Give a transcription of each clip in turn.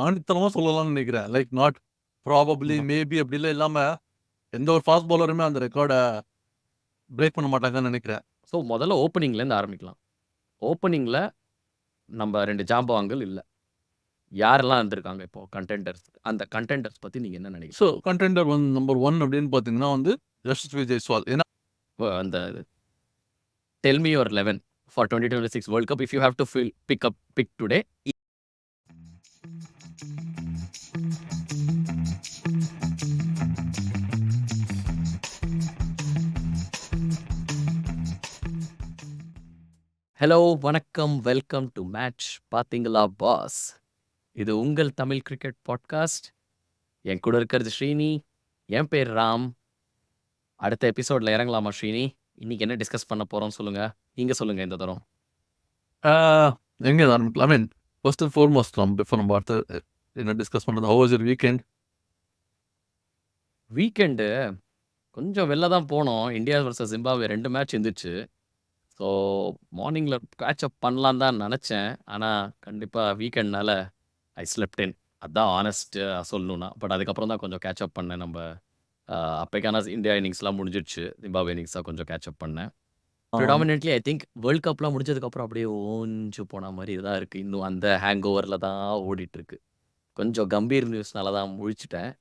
ஆணித்தனமா சொல்லலாம்னு நினைக்கிறேன். Like not probably, ம்ஹ்ம். மேபி அப்படிலாம் இல்லாம, எந்த ஒரு ஃபாஸ்ட் பவுலருமே அந்த ரெக்கார்ட பிரேக் பண்ண மாட்டாங்கன்னு நினைக்கிறேன். ஸோ முதல்ல ஓப்பனிங்லேருந்து ஆரம்பிக்கலாம். ஓப்பனிங்ல நம்ம 2 ஜாம்பவான்கள் இல்ல. யாரெல்லாம் இருந்திருக்காங்க இப்போ கண்டெண்டர்ஸ்? அந்த கண்டெண்டர்ஸ் பத்தி நீங்க என்ன ஸோ நினைக்கிறீங்க? கண்டெண்டர் நம்பர் 1 அப்படின்னு பார்த்தீங்கன்னா வந்து யஷஸ்வி ஜெய்ஸ்வால். ஏன்னா அந்த tell me your 11 for 2026 world cup if you have to pick today. Hello, வணக்கம், வெல்கம் டு மேட்ச் பாத்தீங்களா பாஸ். இது உங்கள் தமிழ் கிரிக்கெட் பாட்காஸ்ட். என் கூட இருக்கிறது ஸ்ரீனி. என் பேர் ராம். அடுத்த எபிசோட்ல இறங்கலாமா ஸ்ரீனி? இன்னைக்கு என்ன டிஸ்கஸ் பண்ண போறோம் சொல்லுங்க. நீங்க சொல்லுங்க இந்த தரம். எங்க ஆரம்பிக்கலாம்? I mean first and foremost before நம்ம அடுத்து என்ன டிஸ்கஸ் பண்ணுறது, how was your weekend? Weekend கொஞ்சம் வெளில தான் போனோம். இந்தியா வர்சஸ் ஜிம்பாப்வே 2 மேட்ச் இருந்துச்சு. ஸோ மார்னிங்ல கேட்ச் அப் பண்ணலான்னு தான் நினச்சேன். ஆனால் கண்டிப்பாக வீக்கெண்ட்னால ஐ ஸ்லெப்ட் இன். அதான் ஆனஸ்ட்டு சொல்லணும்னா. பட் அதுக்கப்புறம் தான் கொஞ்சம் கேட்ச் அப் பண்ணேன். நம்ம அப்போக்கான இந்தியா இன்னிங்ஸ்லாம் முடிஞ்சிடுச்சு. ஜிம்பாப்வே இன்னிங்ஸ் தான் கொஞ்சம் கேட்ச் அப் பண்ணேன். ப்ரிடாமினென்ட்லி ஐ திங்க் வேர்ல்ட் கப்லாம் முடிஞ்சதுக்கப்புறம் அப்படியே ஓஞ்சு போன மாதிரி தான் இருக்குது. இன்னும் அந்த ஹேங் ஓவரில் தான் ஓடிட்டுருக்கு. கொஞ்சம் கம்பீர் நியூஸ்னால தான் முழிச்சிட்டேன்.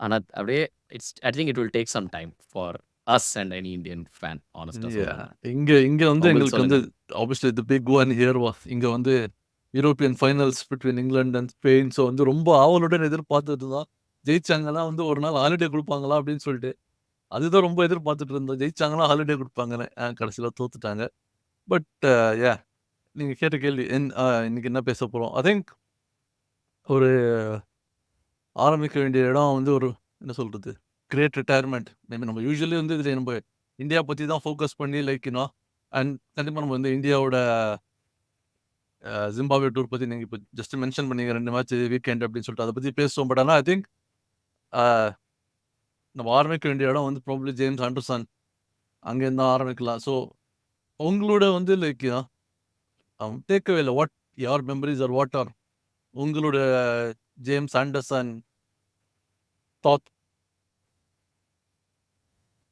ஆனால் அப்படியே I think it will take some time for us and any Indian fan ஹானஸ்ட்டாக சொல்லணும். இங்க வந்து உங்களுக்கு எங்களுக்கு சொல்லுங்க. வந்து obviously the big one here was இங்க வந்து European finals between England and Spain. So வந்து ரொம்ப ஆவலுடன் எதிர்பார்த்துட்டு தான் ஜெயிச்சாங்கன்னா வந்து ஒரு நாள் ஹாலிடே கொடுப்பாங்களா அப்படின்னு சொல்லிட்டு அதுதான் ரொம்ப எதிர்பார்த்துட்டு இருந்தோம். ஜெயிச்சாங்கன்னா ஹாலிடே கொடுப்பாங்கன்னு. கடைசியில் தோத்துட்டாங்க. பட் யா நீங்க கேட்ட கேள்வி இன்னைக்கு என்ன பேச போறோம்? ஐ திங்க் ஒரு ஆரம்பிக்க வேண்டிய இடம் வந்து ஒரு என்ன சொல்றது, கிரேட் ரிட்டையர்மெண்ட். மேபி நம்ம யூசுவலி வந்து இதுல நம்ம இந்தியா பத்தி தான் ஃபோக்கஸ் பண்ணி லைக் அண்ட் கண்டிப்பா நம்ம வந்து இந்தியாவோட ஜிம்பாப்வே டூர் பத்தி நீங்க இப்போ ஜஸ்ட் மென்ஷன் பண்ணீங்க 2 மேட்ச் வீக்கெண்ட் அப்படின்னு சொல்லிட்டு அதை பத்தி பேசுவோம். பட் ஆனால் ஐ திங்க் நம்ம ஆரம்பிக்க வேண்டிய இடம் வந்து ப்ராபப்லி ஜேம்ஸ் ஆண்டர்சன். அங்கேருந்து தான் ஆரம்பிக்கலாம். ஸோ உங்களோட வந்து லைக் டேக் அவே இல்லை, வாட் யார் மெமரிஸ் ஆர் வாட் ஆர் உங்களோட James Anderson thought?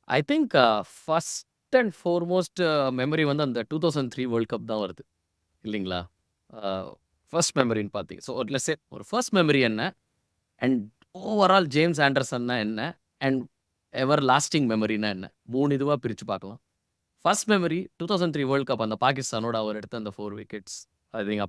I think first and foremost memory வந்து அந்த 2003 வேர்ல்ட் கப் தான் வருது இல்லைங்களா? ஃபர்ஸ்ட் மெமரின்னு பார்த்தீங்க. ஸோ லெட்ஸ் சே ஒரு ஃபர்ஸ்ட் மெமரி என்ன? அண்ட் ஓவரால் ஜேம்ஸ் ஆண்டர்சன்னா என்ன? அண்ட் எவர் லாஸ்டிங் மெமரினா என்ன? 3 இதுவா பிரிச்சு பார்க்கலாம். ஃபர்ஸ்ட் மெமரி 2003 வேர்ல்ட் கப் அந்த பாகிஸ்தானோட அவர் எடுத்த அந்த 4 விக்கெட்ஸ். ஐ திங்க்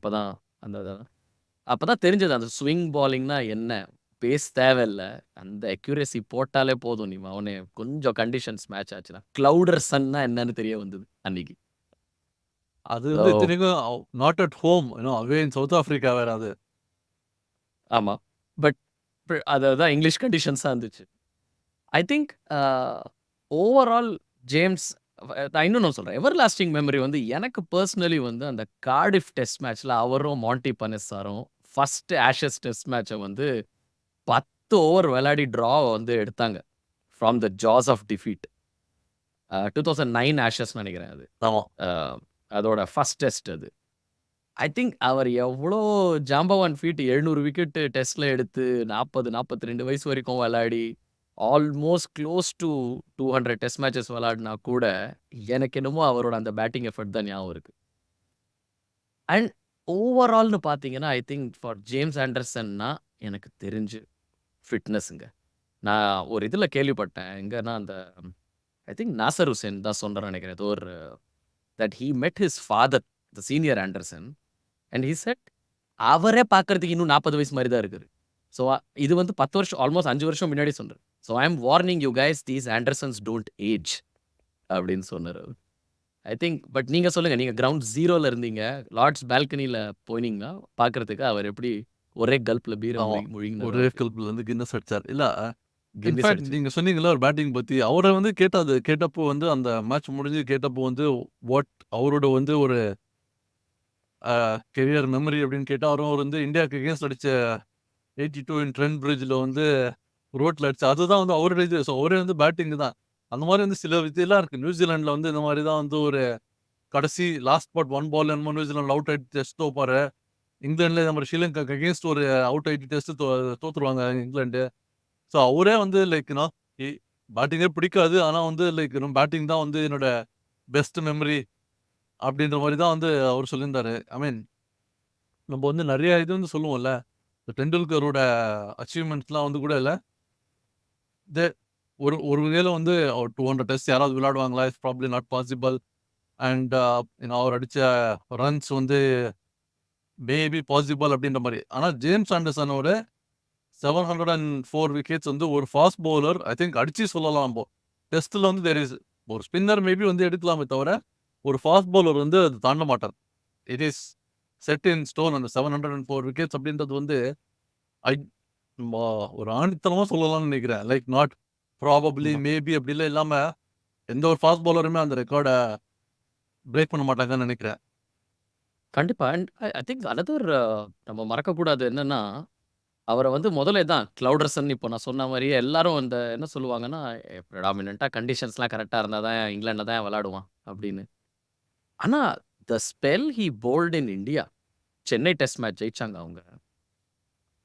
அப்பதான் தெரிஞ்சது அந்த ஸ்விங் பாலிங்னா என்ன? பேஸ் தேவையில்ல. அந்த அக்யூரசி போட்டாலே போதும். நீ அவனே கொஞ்சம் கண்டிஷன்ஸ் மேட்ச் ஆச்சுன்னா. கிளவுடர் சன்னா என்னன்னு தெரிய வந்தது அன்னைக்கு. அது ஸோ வந்து இத்தனைக்கும் not at home, away in South Africa வேற அது. ஆமா. பட் அதுதான் இங்கிலீஷ் கண்டிஷன்ஸா இருந்துச்சு. ஐ திங்க் ஓவரால் ஜேம்ஸ் நான் இன்னொன்னு சொல்றேன். எவர் லாஸ்டிங் மெமரி வந்து எனக்கு பர்சனலி வந்து அந்த கார்டிஃப் டெஸ்ட் மேட்ச்ல அவரும் மான்டி பனஸ் சாரும் ஃபர்ஸ்ட் ஆஷஸ் டெஸ்ட் மேட்சை வந்து 10 ஓவர் விளையாடி டிரா வந்து எடுத்தாங்க. From the jaws of defeat. 2009 Ashes நினைக்கிறேன் அது. ஆமா. அதோட ஃபர்ஸ்ட் டெஸ்ட் அது. ஐ திங்க் அவர் எவ்வளோ ஜாம்பவான் ஃபீட் 700 விக்கெட் டெஸ்ட்ல எடுத்து 40, 42 வயசு வரைக்கும் விளையாடி almost close to 200 test matches விளையாடினா கூட எனக்கு என்னமோ அவரோட அந்த பேட்டிங் எஃபர்ட் தான் ஞாபகம் இருக்கு. அண்ட் ஓவரால்னு பார்த்தீங்கன்னா ஐ திங்க் ஃபார் ஜேம்ஸ் ஆண்டர்சன்னா எனக்கு தெரிஞ்சு ஃபிட்னஸ்ங்க. நான் ஒரு இதில் கேள்விப்பட்டேன். எங்கன்னா அந்த ஐ திங்க் நாசர் ஹுசேன் தான் சொன்னார்ன்னு நினைக்கிறேன். ஏதோ ஒரு தட் ஹி மெட் his father the senior Anderson and he said அவரே பார்க்கறதுக்கு இன்னும் 40 வயசு மாதிரி தான் இருக்காரு. ஸோ இது வந்து 10 வருஷம் ஆல்மோஸ்ட் 5 வருஷம் முன்னாடி சொன்னார். So I am warning you guys these Andersons don't age அப்படின்னு சொன்னார் அவர். ஐ திங்க் பட் நீங்க சொல்லுங்க. நீங்க கிரவுண்ட் 0ல இருந்தீங்க. லார்ட்ஸ் பால்கனியில போனீங்கன்னா பார்க்கறதுக்கு அவர் எப்படி ஒரே கல்ப்ல பீரை ஆமா. முழுங்கினாரு ஒரே அவர். கல்ப்ல வந்து கின்னஸ் அடிச்சார். இல்ல கின்னஸ் இன்ஃபேக்ட் அடிச்சு. நீங்க சொன்னீங்கல்ல ஒரு பேட்டிங் பத்தி. அவரை வந்து கேட்டப்போ வந்து அந்த மேட்ச் முடிஞ்சு கேட்டப்போ வந்து வாட் அவரோட வந்து ஒரு கெரியர் மெமரி அப்படின்னு கேட்டா, அவரும் அவர் வந்து இந்தியாவுக்கு அகேன்ஸ்ட் அடிச்ச 82 இன் ட்ரெண்ட் பிரிட்ஜ்ல வந்து ரோட்ல அடிச்சு அதுதான் வந்து அவரோட இது. ஸோ அவரே வந்து பேட்டிங் தான். அந்த மாதிரி வந்து சில இதெல்லாம் இருக்கு. நியூசிலாந்துல வந்து இந்த மாதிரி தான் வந்து ஒரு கடைசி லாஸ்ட் பாட் 1 பால் என்னமோ நியூசிலாந்து அவுட் ஆயிட்டு டெஸ்ட் தோப்பாரு. இங்கிலாந்துல நம்ம ஸ்ரீலங்காக்கு அகேன்ஸ்ட் ஒரு அவுட் ஆயிட்டு டெஸ்ட் தோத்துருவாங்க இங்கிலாந்து. ஸோ அவரே வந்து லைக் பேட்டிங்கே பிடிக்காது. ஆனா வந்து லைக் பேட்டிங் தான் வந்து என்னோட பெஸ்ட் மெமரி அப்படின்ற மாரி தான் வந்து அவரு சொல்லியிருந்தாரு. ஐ மீன் நம்ம வந்து நெறைய இது வந்து சொல்லுவோம்ல. டெண்டுல்கரோட அச்சீவ்மெண்ட்ஸ்லாம் வந்து கூட இல்ல. தே ஒரு ஒரு வகையில வந்து அவர் 200 டெஸ்ட் யாராவது விளையாடுவாங்களா? It's probably not possible. And அவர் அடிச்ச ரன்ஸ் வந்து மேபி பாசிபிள் அப்படின்ற மாரி. ஆனா ஜேம்ஸ் ஆண்டர்சனோட 704 விக்கெட்ஸ் வந்து ஒரு ஃபாஸ்ட் பவுலர் ஐ திங்க் அடிச்சு சொல்லலாம் நம்ப. டெஸ்ட்ல வந்து தேர் இஸ் ஒரு ஸ்பின்னர் மேபி வந்து எடுக்கலாமே தவிர, ஒரு ஃபாஸ்ட் பவுலர் வந்து அது தாண்ட மாட்டார். It is set in stone அந்த 704 விக்கெட்ஸ் அப்படின்றது வந்து ஐ ம ஒரு ஆணித்தனமா சொல்லலாம்னு நெனைக்கிறேன். லைக் நாட் ப்ராபப்லி, ஆமா. மேபி அப்படிலாம் இல்லாம, எந்த ஒரு ஃபாஸ்ட் பவுலருமே அந்த ரெக்கார்ட பிரேக் பண்ண மாட்டாங்கன்னு நெனைக்கிறேன். கண்டிப்பா. அண்ட் ஐ திங்க் அனதர் நம்ம மறக்கக்கூடாது என்னன்னா, அவர வந்து முதல்ல தான் கிளவுடர்சன் இப்போ நான் சொன்ன மாரியே எல்லாரும் அந்த என்ன சொல்லுவாங்கன்னா, "ப்ரிடாமினன்ட்டா கண்டிஷன்ஸ்லாம் கரெக்ட்டா இருந்தா தான் இங்கிலாந்துல தான் விளையாடுவான்" அப்படின்னு. ஆனா, the spell he bowled in India Chennai test match ஜெயிச்சாங்க அவங்க.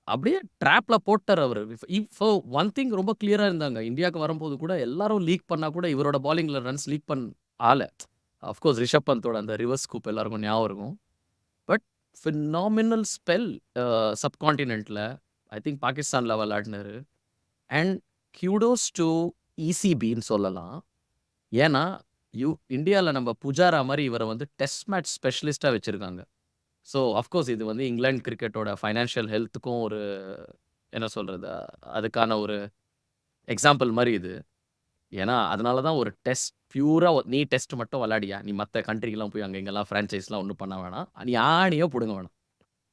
அப்படியே ட்ராப்ல போட்டாரு அவரு. இப்போ ஒன் திங் ரொம்ப கிளியரா இருந்தாங்க. இந்தியாவுக்கு வரும்போது கூட எல்லாரும் லீக் பண்ணா கூட இவரோட பவுலிங்ல ரன்ஸ் லீக் ஆல. ஆஃப் கோர்ஸ் ரிஷப் பந்தோட அந்த ரிவர்ஸ் ஸ்கூப் எல்லாருக்கும் ஞாபகம் இருக்கும். பட் ஃபினாமினல் ஸ்பெல் சப்கான்டினென்ட்ல ஐ திங்க் பாகிஸ்தான்ல விளையாடினாரு. அண்ட் குடோஸ் டூ இசிபின்னு சொல்லலாம். ஏன்னா, இந்தியால நம்ம புஜாரா மாரி இவர வந்து டெஸ்ட் மேட்ச் ஸ்பெஷலிஸ்ட்டா வச்சிருக்காங்க. ஸோ அஃப்கோர்ஸ் இது வந்து இங்கிலாந்து கிரிக்கெட்டோட ஃபைனான்ஷியல் ஹெல்த்துக்கும் ஒரு என்ன சொல்றது? அதுக்கான ஒரு எக்ஸாம்பிள் மாரி இது. ஏன்னா, அதனால தான் ஒரு டெஸ்ட் பியூரா நீ டெஸ்ட் மட்டும் விளையாடியா? நீ மத்த கண்ட்ரிக்குலாம் போய் அங்க இங்கலாம் ஃபிரான்சைஸ்லாம் ஒண்ணும் பண்ண வேணாம். நீ ஆணியே புடுங்க வேணாம்.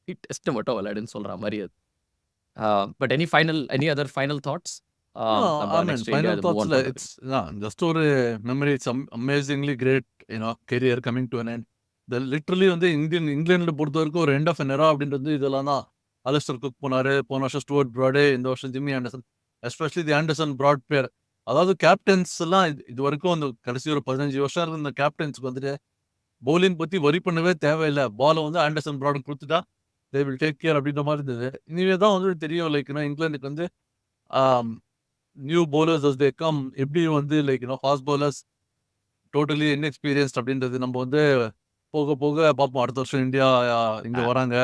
நீ டெஸ்ட் மட்டும் விளையாடுன்னு சொல்ற மாரி அது. But any other final thoughts? I நம்ம மீன் நெக்ஸ்ட் ஃபைனல் இந்தியா இது மூவ் ஆன் தாட்ஸ்ல பண்றதுக்கு. இட்ஸ் ஜஸ்ட் ஒரு memory. It's amazingly great career coming to an end. Literally வந்து இங்கிலாந்துல பொறுத்தவரைக்கும் ஒரு எண்ட் ஆஃப் அன் எரா அப்படின்றது இதெல்லாம் தான். அலிஸ்டர் குக் போனாரு. போன வருஷம் ஸ்டூவர்ட் பிராடே. இந்த வருஷம் Jimmy Anderson. Especially the Anderson Broad pair. அதாவது கேப்டன்ஸ் எல்லாம் இதுவரைக்கும் அந்த கடைசி ஒரு 15 வருஷம் இருந்த கேப்டன்ஸ்க்கு வந்துட்டு பவுலிங் பத்தி வொரி பண்ணவே தேவையில்ல. பால வந்து ஆண்டர்சன் பிராட்க்கு குடுத்துட்டா, தே வில் டேக் கேர் அப்படின்ற மாரி இருந்தது. இனிமே தான் வந்து தெரியும் லைக் இங்கிலாந்துக்கு வந்து um new bowlers as they come எப்படி வந்து like fast bowlers totally inexperienced அப்படின்றது நம்ம வந்து போக போக பார்ப்போம். அடுத்த வருஷம் இந்தியா இங்க அ வராங்க.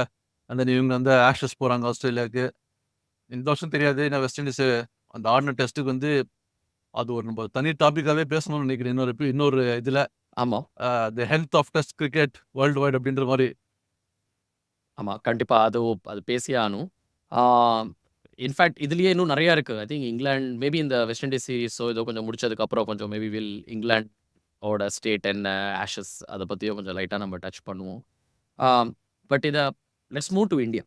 அண்ட் தென் இவங்க வந்து ஆஷஸ் போறாங்க ஆஸ்திரேலியாவுக்கு. இந்த வருஷம் தெரியாது. ஏன்னா வெஸ்ட் இண்டீஸ் அந்த ஆடின டெஸ்ட்டுக்கு வந்து அது ஒரு நம்ம தனி டாபிக்காவே பேசணும்னு நினைக்கிறேன். இன்னொரு இதுல ஆமா, the health of test cricket world wide அப்படின்ற மாரி. ஆமா. கண்டிப்பா. அது பேசியே ஆகணும். ஆ இன்ஃபாக்ட் இதுலயே இன்னும் நெறைய இருக்கு. ஐ திங்க் இங்கிலாந்து மேபி இந்த வெஸ்ட் இண்டீஸ் சீரிஸோ ஏதோ கொஞ்சம் முடிச்சதுக்கப்புறம் கொஞ்சம் மேபி இங்கிலாந்து ஓட ஸ்டேட் என்ன, ஆஷஸ் அத பத்தியும் கொஞ்சம் லைட்டா நம்ம டச் பண்ணுவோம். ஆம், but let's move to India.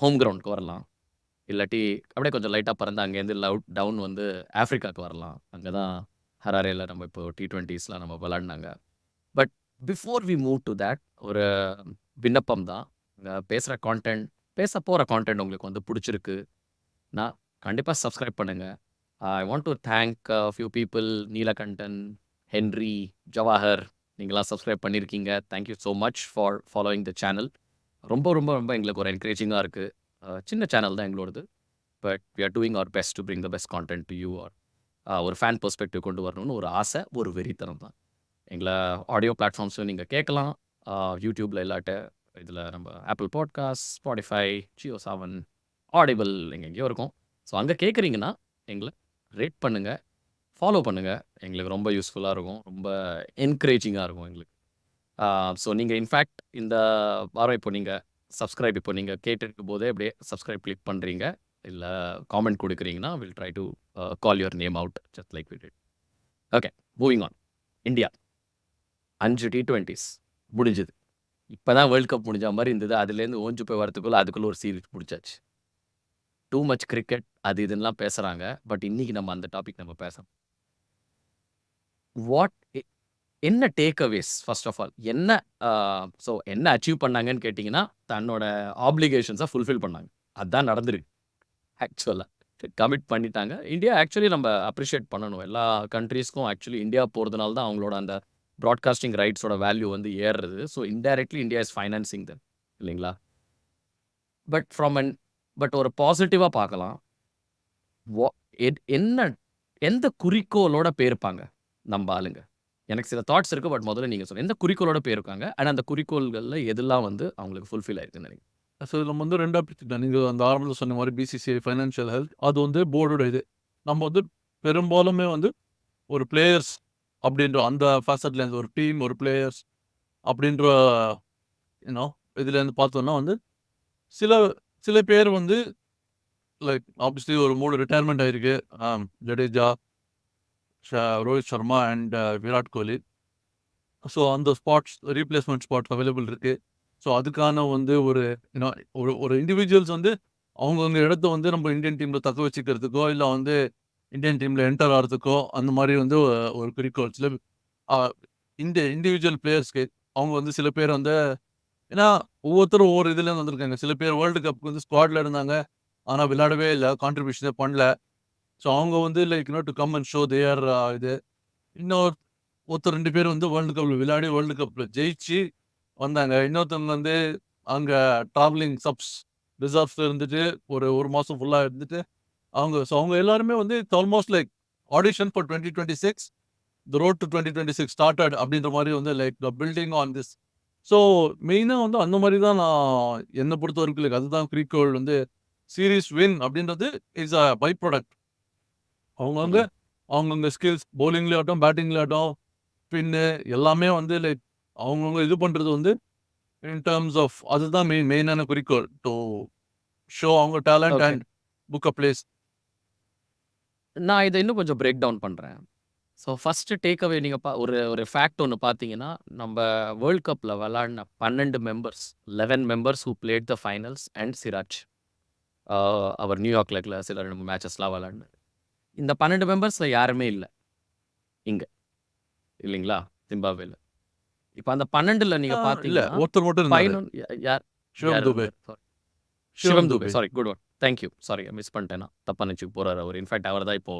Home கிரவுண்ட்க்கு வரலாம். இல்லாட்டி அப்படியே கொஞ்சம் லைட்டா பறந்து அங்கேருந்து டவுன் வந்து ஆஃப்ரிக்காக்கு வரலாம். அங்க தான் ஹராரேல நம்ம இப்போ T20ஸ்லாம் நம்ம விளையாடுனாங்க. But before we move to that ஒரு விண்ணப்பம் தான். இங்க பேச போற கான்டென்ட் உங்களுக்கு வந்து புடிச்சிருக்குன்னா, கண்டிப்பா சப்ஸ்கிரைப் பண்ணுங்க. I want to thank few people Neelakantan, Henry, Jawahar நீங்கலாம் சப்ஸ்கிரைப் பண்ணியிருக்கீங்க. Thank you so much for following the channel. ரொம்ப, ரொம்ப, ரொம்ப எங்களுக்கு ஒரு என்கரேஜிங்கா இருக்கு. சின்ன சேனல் தான் எங்களோடது. But we are doing our best to bring the best content to you or ஒரு ஃபேன் பெர்ஸ்பெக்டிவ் கொண்டு வரணும்னு ஒரு ஆசை, ஒரு வெறித்தனம் தான். எங்கள ஆடியோ பிளாட்ஃபார்ம்ஸ்ல நீங்க கேட்கலாம். YouTubeல இல்லாட்ட இதில நம்ம Apple Podcasts, Spotify, JioSaavn, Audible எங்கெங்கேயோ இருக்கும். ஸோ அங்க கேட்குறீங்கன்னா, எங்கள ரேட் பண்ணுங்க, ஃபாலோ பண்ணுங்க. எங்களுக்கு ரொம்ப யூஸ்ஃபுல்லா இருக்கும். ரொம்ப என்கரேஜிங்கா இருக்கும் எங்களுக்கு. ஸோ நீங்க இன்ஃபாக்ட் இந்த வாரம் இப்போ நீங்க கேட்டுருக்கும் போதே அப்படியே சப்ஸ்கிரைப் கிளிக் பண்றீங்க. இல்ல காமெண்ட் குடுக்குறீங்கன்னா, will try to call your name out just like we did. Okay, moving on. India 5 T20s முடிஞ்சது. இப்ப தான் வேர்ல்ட் கப் முடிஞ்ச மாரி இருந்தது. அதுலேருந்து ஓஞ்சு போய் வரதுக்குள்ள அதுக்குள்ள ஒரு சீரிஸ் முடிச்சாச்சு. டூ மச் கிரிக்கெட் அது இதுன்னுலாம் பேசுறாங்க. பட் இன்னைக்கு நம்ம அந்த டாபிக் நம்ம பேசணும். வாட் எ என்ன டேக் அவேஸ் ஃபர்ஸ்ட் ஆஃப் ஆல் என்ன அ என்ன அச்சீவ் பண்ணாங்கன்னு கேட்டீங்கன்னா, தன்னோட ஆப்ளிகேஷன்ஸ ஃபுல்ஃபில் பண்ணாங்க. அதான் நடந்திருக்கு ஆக்சுவலா. கமிட் பண்ணிட்டாங்க. இந்தியா ஆக்சுவலி நம்ம அப்ரிஷியேட் பண்ணணும். எல்லா கண்ட்ரீஸ்க்கும் ஆக்சுவலி இந்தியா போறதுனால தான் அவங்களோட அந்த பிராட்காஸ்டிங் ரைட்ஸோட வேல்யூ வந்து ஏறுறது. So indirectly India is financing them. இல்லைங்களா? பட் பட் ஒரு பாசிட்டிவா பார்க்கலாம். வா என்ன எந்த குறிக்கோளோட போயிருப்பாங்க நம்ப ஆளுங்க? எனக்கு சில தாட்ஸ் இருக்கு. பட் முதல்ல நீங்க சொல்லுங்க. எந்த குறிக்கோளோட போயிருக்காங்க? அண்ட் அந்த குறிக்கோள்கள்ல எதெல்லாம் வந்து அவங்களுக்கு ஃபுல்ஃபில் ஆயிருக்குன்னு நினைக்கிறீங்க? ஸோ நம்ம வந்து 2ஆ பிரிச்சுக்கலாம். நீங்க அந்த ஆரம்பத்துல சொன்ன மாரி பிசிசிஐ, ஃபைனான்ஷியல் ஹெல்த் அது வந்து போர்டோட இது. நம்ம வந்து பெரும்பாலுமே வந்து ஒரு பிளேயர்ஸ் அப்படின்ற அந்த ஃபாசெட்லேருந்து ஒரு டீம், ஒரு பிளேயர்ஸ் அப்படின்ற யூ நோ இதுலேருந்து பார்த்தோம்னா வந்து சில சில பேர் வந்து லைக் ஆப்வியஸ்லி ஒரு 3 ரிட்டயர்மெண்ட் ஆயிருக்கு. ஜடேஜா, ரோஹித் சர்மா அண்ட் விராட் கோலி. ஸோ அந்த ஸ்பாட்ஸ் ரீப்ளேஸ்மெண்ட் ஸ்பாட்ஸ் அவைலபிள் இருக்கு. ஸோ அதுக்கான வந்து ஒரு யூனோ ஒரு ஒரு இண்டிவிஜுவல்ஸ் வந்து அவங்கவங்க இடத்த வந்து நம்ம இந்தியன் டீம்ல தக்க வச்சுக்கிறதுக்கோ, இல்ல வந்து இந்தியன் டீம்ல என்டர் ஆறதுக்கோ அந்த மாரி வந்து ஒரு குறிக்கோள். சில அ இந்த இண்டிவிஜுவல் பிளேயர்ஸ்க்கு அவங்க வந்து சில பேர் வந்து ஏன்னா ஒவ்வொருத்தரும் ஒவ்வொரு இதுலேருந்து வந்திருக்காங்க. சில பேர் வேர்ல்டு கப்க்கு வந்து ஸ்குவாட்ல இருந்தாங்க. ஆனா விளையாடவே இல்ல. கான்ட்ரிபியூஷனே பண்ணல. ஸோ அவங்க வந்து like to come and show தேர் இது. இன்னொரு ஒருத்தர் 2 பேர் வந்து வேர்ல்டு கப்ல விளையாடி வேர்ல்டு கப்ல ஜெயிச்சு வந்தாங்க. இன்னொருத்தவங்க வந்து அங்க ட்ராவலிங் ரிசர்வ்ஸ்ல இருந்துட்டு ஒரு 1 மாசம் ஃபுல்லா இருந்துட்டு அவங்க எல்லாருமே வந்து it's almost like audition for 2026 the road to 2026 started அப்படின்ற மாரி வந்து like the building on this. So மெயினா வந்து அந்த மாரி தான் நான் என்ன பொறுத்தவரைக்கும் லைக் அதுதான் குறிக்கோள் வந்து சீரிஸ் வின் அப்படின்றது இஸ் அ பை ப்ராடக்ட். அவங்கவங்க ம். அவங்கவங்க ஸ்கில்ஸ் பவுலிங்லயாகட்டும், பேட்டிங்லயாகட்டும், ஸ்பின்னு எல்லாமே வந்து லைக் அவங்கவங்க இது பண்றது வந்து இன் டெர்ம்ஸ் ஆஃப் அதுதான் மெயினான குறிக்கோள். டூ ஷோ அவங்க talent okay. And book a place. நான் இத இன்னும் கொஞ்சம் பிரேக் டவுன் பண்றேன். ஸோ ஃபர்ஸ்ட் டேக் அவே நீங்க ஒரு ஒரு ஃபேக்ட் ஒண்ணு பார்த்தீங்கன்னா, நம்ப வேர்ல்ட் கப்ல விளையாடின 12 members, 11 members who played the finals and Siraj. ஆ அவர் நியூயார்க்ல சில 2 மேட்சஸ்லாம் விளையாடினாரு. இந்த 12 மெம்பர்ஸ்ல யாருமே இல்ல இங்க. இல்லைங்களா? ஜிம்பாப்வேல. இப்ப அந்த 12ல நீங்க இல்ல பார்த்தீங்கன்னா, ஒருத்தர் மட்டும் இருந்தாரு. 11 யார் சிவம் யார் துபே. இருந்தாரு? Sorry. Shivam Shivam Dube. Dube. Sorry good one. Thank you. Sorry miss பண்ணிட்டேன் நான். தப்பா நெனச்சுக்க போறாரு அவரு. இன்ஃபாக்ட் அவர் தான் இப்போ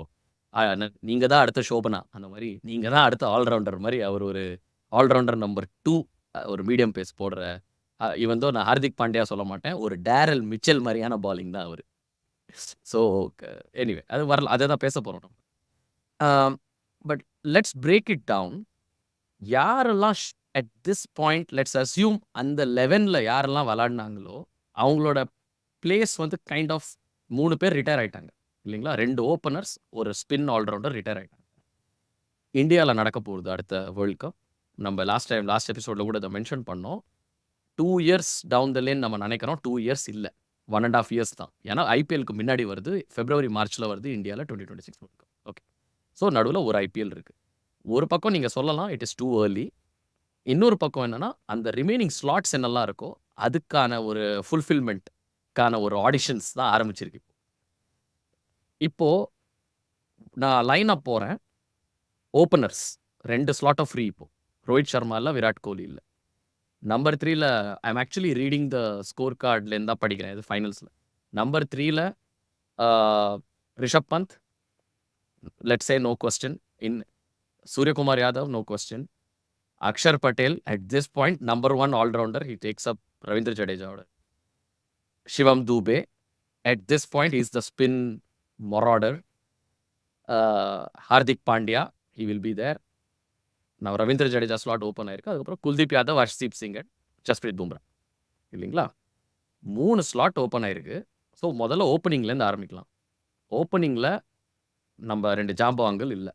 நீங்க தான் அடுத்த ஷோபனா. அந்த மாரி நீங்க தான் அடுத்த ஆல் ரவுண்டர் மாரி அவர் ஒரு ஆல் ரவுண்டர் நம்பர் 2 ஒரு மீடியம் பேஸ் போடுற ஈவன் தோ நான் ஹார்திக் பாண்டியா சொல்ல மாட்டேன். ஒரு டேரல் மிச்சல் மாரியான பாலிங் தான் அவரு. ஸோ எனிவே அது வரல. அத தான் பேச போறோம் நம்ம. But let's break it down. யாரெல்லாம் at this point let's assume அந்த 11ல யாரெல்லாம் விளையாடுனாங்களோ, அவங்களோட பிளேஸ் வந்து கைண்ட் ஆஃப் 3 பேர் ரிட்டயர் ஆயிட்டாங்க. இல்லைங்களா? 2 ஓப்பனர்ஸ், ஒரு ஸ்பின் ஆல்ரவுண்டர் ரிட்டயர் ஆயிட்டாங்க. இந்தியால நடக்க போகுது அடுத்த வேர்ல்ட் கப். நம்ம லாஸ்ட் எபிசோட்ல கூட இத மென்ஷன் பண்ணோம். 2 இயர்ஸ் டவுன் த லேன் நம்ம நினைக்கிறோம். 2 இயர்ஸ் இல்ல. 1 1/2 இயர்ஸ் தான். ஏன்னா ஐபிஎல்க்கு முன்னாடி வருது. பிப்ரவரி, மார்ச்ல வருது இந்தியால 2026 வேர்ல்ட் கப். ஓகே. ஸோ நடுவுல ஒரு ஐபிஎல் இருக்கு. ஒரு பக்கம் நீங்க சொல்லலாம் இட் இஸ் டூ ஏர்லி. இன்னொரு பக்கம் என்னன்னா, அந்த ரிமைனிங் ஸ்லாட்ஸ் என்னெல்லாம் இருக்கோ, அதுக்கான ஒரு ஃபுல்ஃபில்மென்ட்க்கான ஒரு ஆடிஷன்ஸ் தான் ஆரம்பிச்சிருக்கு. இப்போ நான் லைன் அப் போறேன். ஓப்பனர்ஸ் 2 ஸ்லாட்டும் ஃப்ரீ இப்போ. ரோஹித் சர்மா இல்ல, விராட் கோலி இல்ல. நம்பர் 3ல I am actually reading the score கார்ட்லேருந்து தான் படிக்கிறேன். இது ஃபைனல்ஸ்ல. நம்பர் 3ல ஆ Rishabh Pant, let's say no question. In Suryakumar Yadav, no question. Axar Patel at this point number 1 all rounder. He takes up Ravindra ஜடேஜாவோட. Shivam Dube at this point is the spin moderator. Hardik Pandya he will be there. நான் Ravindra Jadeja slot open ஆயிருக்கு. அதுக்கப்புறம் குல்தீப் யாதவ், ஹர்ஷ்தீப் சிங் அண்ட் ஜஸ்பிரீத் பும்ரா. இல்லைங்களா? 3 slot open ஆயிருக்கு. So முதல்ல ஓப்பனிங்லேருந்து ஆரம்பிக்கலாம். ஓப்பனிங்ல நம்ம 2 ஜாம்பவான்கள் இல்ல.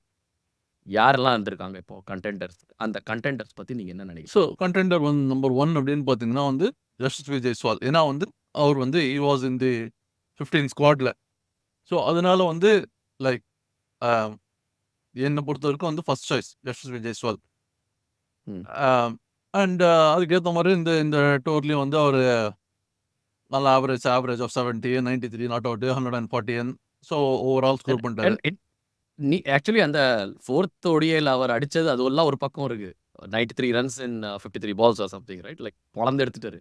யாரெல்லாம் இருந்திருக்காங்க இப்போ கண்டெண்டர்ஸ்? அந்த கண்டெண்டர்ஸ் பத்தி நீங்க என்ன ஸோ நினைக்கிறீங்க? கண்டெண்டர் வந்து நம்பர் 1 அப்படின்னு பார்த்தீங்கன்னா வந்து யஷஸ்வி ஜெய்ஸ்வால். ஏன்னா வந்து அவர் வந்து ஹி வாஸ் இன் தி 15 ஸ்குவாட்ல. ஸோ அதனால வந்து லைக் அ என்ன பொறுத்தவரைக்கும் வந்து ஃபர்ஸ்ட் சாய்ஸ் யஷஸ்வி ஜெய்ஸ்வால். ம். அண்ட் அதுக்கேத்த மாரி இந்த இந்த டூர்லயும் வந்து அவரு நல்ல average of 70, 93 not out, 140 so overall and score பண்ணிட்டாரு. அண்ட் இட் நீ ஆக்சுவலி அந்த 4த் ODIல அவர் அடிச்சது அதுவெல்லாம் ஒரு பக்கம் இருக்கு. 93 runs in 53 balls or something right? Like பொளந்து எடுத்துட்டாரு.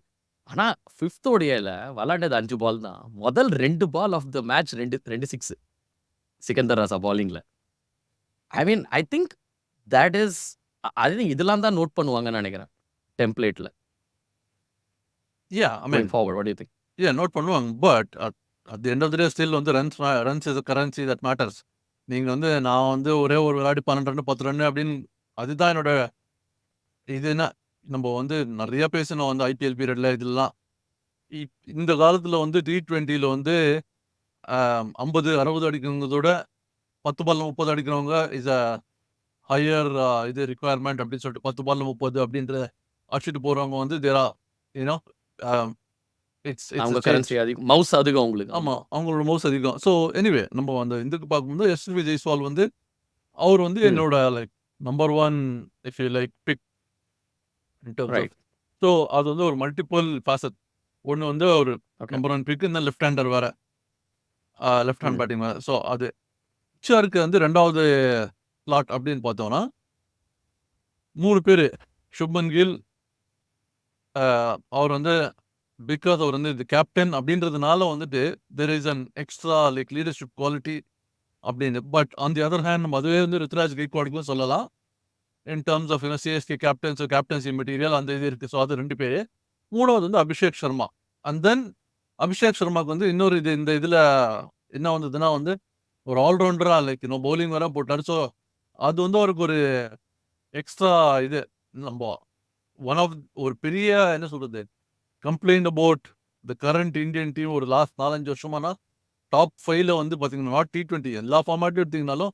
ஆனா 5த் ODIல விளையாண்டது 5 பால் தான். முதல் 2 ball of the match 2 6 Sikandar Raza பாலிங்ல. I mean I think that is I think இதெல்லாம் தான் நோட் பண்ணுவாங்கன்னு நினைக்கிறேன். டெம்ப்ளேட்ல. Yeah, I going mean, forward? What do you think? yeah, note பண்ணுவாங்க. But at the end of the day still வந்து runs is currency that matters. நீங்க வந்து நான் வந்து ஒரே ஒரு விளையாடி 12 ரன் 10 ரன் அப்படின்னு அதுதான் என்னோட இது என்ன நம்ம வந்து நிறைய பேசணும் வந்து ஐபிஎல் பீரியட்ல இதெல்லாம். இந்த காலத்துல வந்து T20ல வந்து 50 60 அடிக்கிறவங்களோட 10 பால்ல 30 அடிக்கிறவங்க இஸ் அ ஹையர் இது ரிக்குவயர்மெண்ட் அப்படின்னு சொல்லிட்டு 10 பால்ல 30 அப்படின்ற அடிச்சுட்டு போறவங்க வந்து தேரா யூனோ இட்ஸ் அவங்க இட்ஸ் கரன்சி அதிகம், மவுஸ் அதிகம் உங்களுக்கு. ஆமா. அவங்களோட மவுஸ் அதிகம். ஸோ எனிவே நம்ம அந்த இதுக்கு பார்க்கும்போது எஸ்எஸ்வி ஜெய்ஸ்வால் வந்து அவர் வந்து ம். என்னோட like number 1 if you like pick in terms of. Right. So அது வந்து ஒரு மல்டிபிள் ஃபாசட். ஒன்று வந்து ஒரு ஓகே. நம்பர் 1 பிக், இந்த லெஃப்ட் ஹேண்டர் வேற, லெஃப்ட் ஹேண்ட் ம். பேட்டிங் வேற. ஸோ அது பிக்சருக்கு வந்து 2வது ஸ்லாட் அப்படின்னு பார்த்தோம்னா 3 பேர். சுப்மன் கில், அவர் வந்து பிகாஸ் அவர் வந்து இது கேப்டன் அப்படின்றதுனால வந்துட்டு there is an extra like leadership quality அப்படின்னு. But on the other hand நம்ம அதுவே வந்து ருத்ராஜ் கெய்க்வாடுக்கும் சொல்லலாம். In terms of CSK captaincy material அந்த இது இருக்குது. ஸோ அது 2 பேர். 3வது வந்து அபிஷேக் சர்மா. அண்ட் தென் அபிஷேக் சர்மாவுக்கு வந்து இன்னொரு இது இந்த இதில் என்ன வந்ததுன்னா வந்து ஒரு ஆல்ரவுண்டரா லைக் இன்னும் பவுலிங் வேற போட்டார். ஸோ அது வந்து அவருக்கு ஒரு எக்ஸ்ட்ரா இது நம்ம ஒன் ஆஃப் ஒரு பெரிய என்ன சொல்றது complaint about the current Indian team ஒரு லாஸ்ட் 4-5 வருஷமானா டாப் 5ல வந்து பார்த்தீங்கன்னா நாட் T20 எல்லா ஃபார்மேட்டும் எடுத்தீங்கனாலும்